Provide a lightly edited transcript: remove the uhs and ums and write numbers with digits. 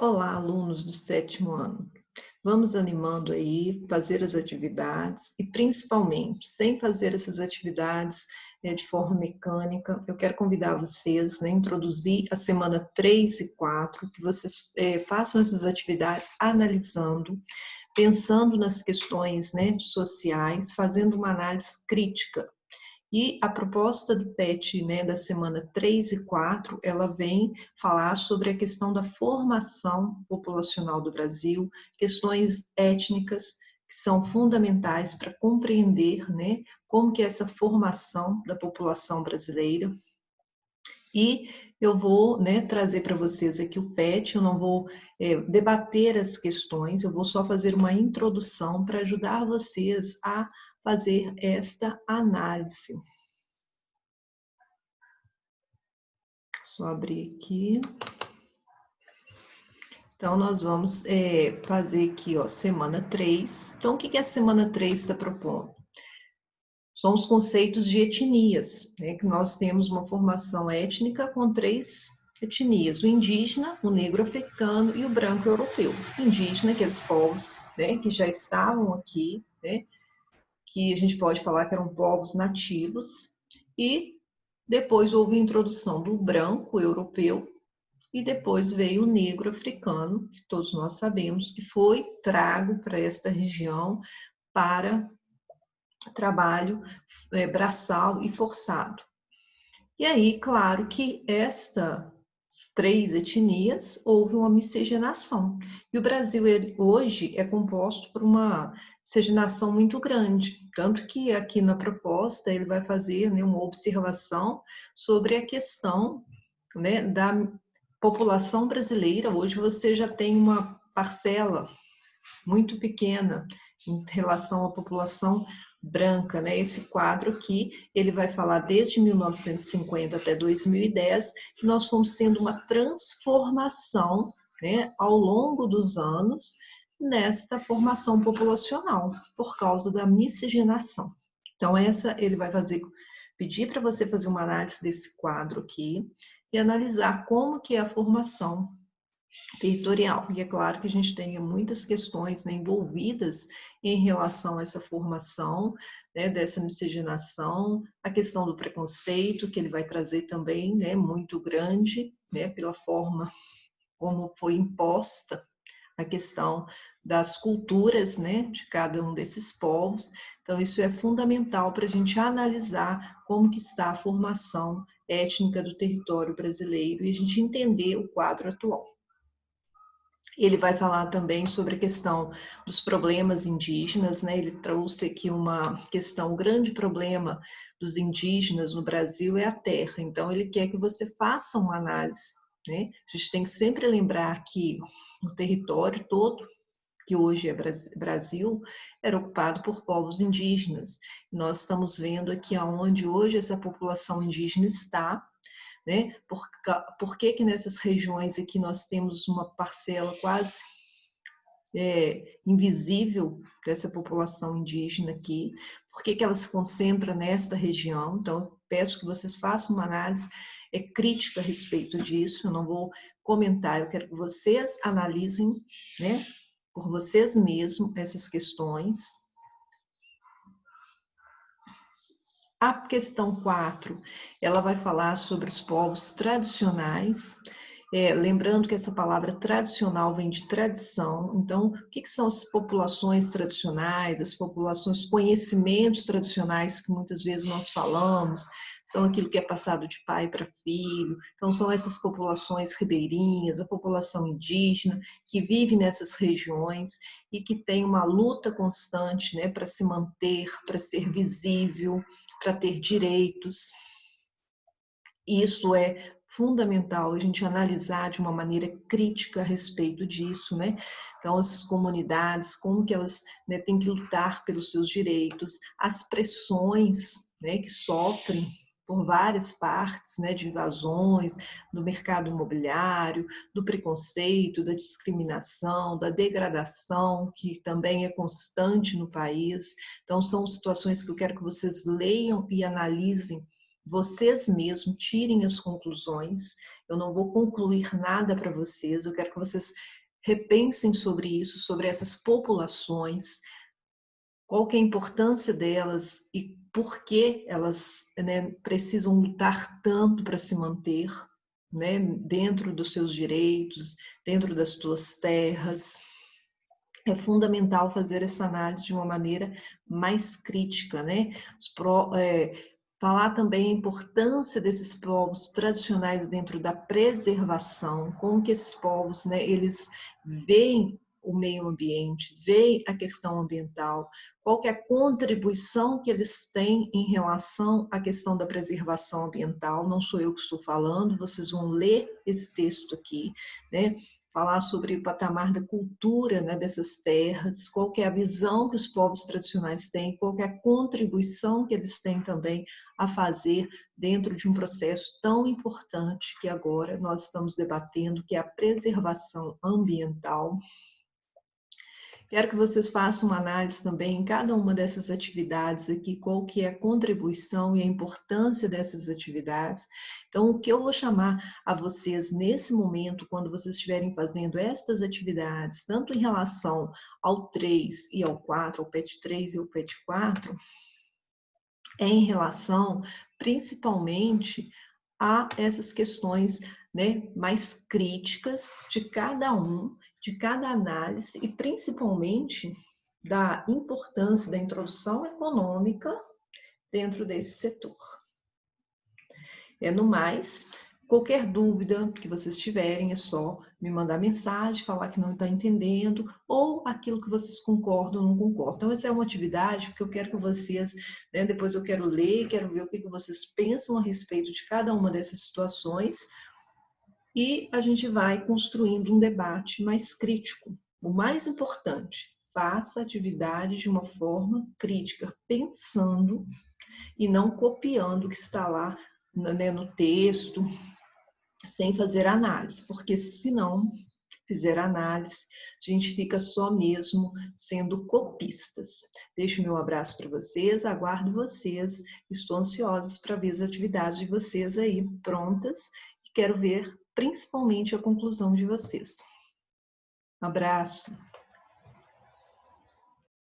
Olá, alunos do sétimo ano. Vamos animando aí, fazer as atividades e principalmente, sem fazer essas atividades de forma mecânica, eu quero convidar vocês, né, introduzir a semana 3 e 4, que vocês façam essas atividades analisando, pensando nas questões, né, sociais, fazendo uma análise crítica. E a proposta do PET, né, da semana 3 e 4, ela vem falar sobre a questão da formação populacional do Brasil, questões étnicas que são fundamentais para compreender, né, como que é essa formação da população brasileira. E eu vou, né, trazer para vocês aqui o PET, eu não vou debater as questões, eu vou só fazer uma introdução para ajudar vocês a fazer esta análise. Só abrir aqui. Então, nós vamos fazer aqui, ó, semana 3. Então, o que a semana 3 está propondo? São os conceitos de etnias, né? Que nós temos uma formação étnica com 3 etnias: o indígena, o negro africano e o branco europeu. O indígena, aqueles povos, né, que já estavam aqui, né, que a gente pode falar que eram povos nativos, e depois houve a introdução do branco europeu, e depois veio o negro africano, que todos nós sabemos que foi trago para esta região para trabalho braçal e forçado. E aí, claro que estas 3 etnias houve uma miscigenação. E o Brasil hoje é composto por uma miscigenação muito grande, tanto que aqui na proposta ele vai fazer, né, uma observação sobre a questão, né, da população brasileira. Hoje você já tem uma parcela muito pequena em relação à população branca, né? Esse quadro aqui, ele vai falar desde 1950 até 2010, que nós fomos tendo uma transformação, né, ao longo dos anos, nesta formação populacional, por causa da miscigenação. Então, essa ele vai pedir para você fazer uma análise desse quadro aqui e analisar como que é a formação territorial. E é claro que a gente tem muitas questões, né, envolvidas em relação a essa formação, né, dessa miscigenação, a questão do preconceito, que ele vai trazer também, né, muito grande, né, pela forma como foi imposta a questão das culturas, né, de cada um desses povos. Então, isso é fundamental para a gente analisar como que está a formação étnica do território brasileiro e a gente entender o quadro atual. Ele vai falar também sobre a questão dos problemas indígenas, né? Ele trouxe aqui uma questão, o grande problema dos indígenas no Brasil é a terra. Então, ele quer que você faça uma análise, né? A gente tem que sempre lembrar que o território todo, que hoje é Brasil, era ocupado por povos indígenas. Nós estamos vendo aqui aonde hoje essa população indígena está, né? Por que nessas regiões aqui nós temos uma parcela quase invisível dessa população indígena aqui? Por que ela se concentra nesta região? Então, eu peço que vocês façam uma análise crítica a respeito disso. Eu não vou comentar, eu quero que vocês analisem, né, por vocês mesmos essas questões. A questão 4, ela vai falar sobre os povos tradicionais, lembrando que essa palavra tradicional vem de tradição. Então, o que são as populações tradicionais, as populações, conhecimentos tradicionais que muitas vezes nós falamos, são aquilo que é passado de pai para filho. Então, são essas populações ribeirinhas, a população indígena, que vive nessas regiões e que tem uma luta constante, né, para se manter, para ser visível, para ter direitos. Isso é fundamental a gente analisar de uma maneira crítica a respeito disso, né? Então, essas comunidades, como que elas, né, têm que lutar pelos seus direitos, as pressões, né, que sofrem por várias partes, né, de invasões do mercado imobiliário, do preconceito, da discriminação, da degradação, que também é constante no país. Então, são situações que eu quero que vocês leiam e analisem vocês mesmos tirem as conclusões. Eu não vou concluir nada para vocês, eu quero que vocês repensem sobre isso, sobre essas populações, qual que é a importância delas e por que elas, né, precisam lutar tanto para se manter, né, dentro dos seus direitos, dentro das suas terras. É fundamental fazer essa análise de uma maneira mais crítica, né? Falar também a importância desses povos tradicionais dentro da preservação, como que esses povos, né, eles veem o meio ambiente, veem a questão ambiental, qual que é a contribuição que eles têm em relação à questão da preservação ambiental. Não sou eu que estou falando, vocês vão ler esse texto aqui, né? Falar sobre o patamar da cultura, né, dessas terras, qual que é a visão que os povos tradicionais têm, qual que é a contribuição que eles têm também a fazer dentro de um processo tão importante que agora nós estamos debatendo, que é a preservação ambiental. Quero que vocês façam uma análise também em cada uma dessas atividades aqui, qual que é a contribuição e a importância dessas atividades. Então, o que eu vou chamar a vocês nesse momento, quando vocês estiverem fazendo estas atividades, tanto em relação ao 3 e ao 4, ao PET 3 e ao PET 4, é em relação, principalmente, a essas questões, né, mais críticas de cada um, de cada análise e principalmente da importância da introdução econômica dentro desse setor. No mais, qualquer dúvida que vocês tiverem, é só me mandar mensagem, falar que não está entendendo, ou aquilo que vocês concordam ou não concordam. Então, essa é uma atividade que eu quero que vocês, né, depois eu quero ler, quero ver o que vocês pensam a respeito de cada uma dessas situações, e a gente vai construindo um debate mais crítico. O mais importante, faça a atividade de uma forma crítica, pensando e não copiando o que está lá, né, no texto, sem fazer análise, porque se não fizer análise, a gente fica só mesmo sendo copistas. Deixo meu abraço para vocês, aguardo vocês, estou ansiosa para ver as atividades de vocês aí prontas e quero ver principalmente a conclusão de vocês. Um abraço!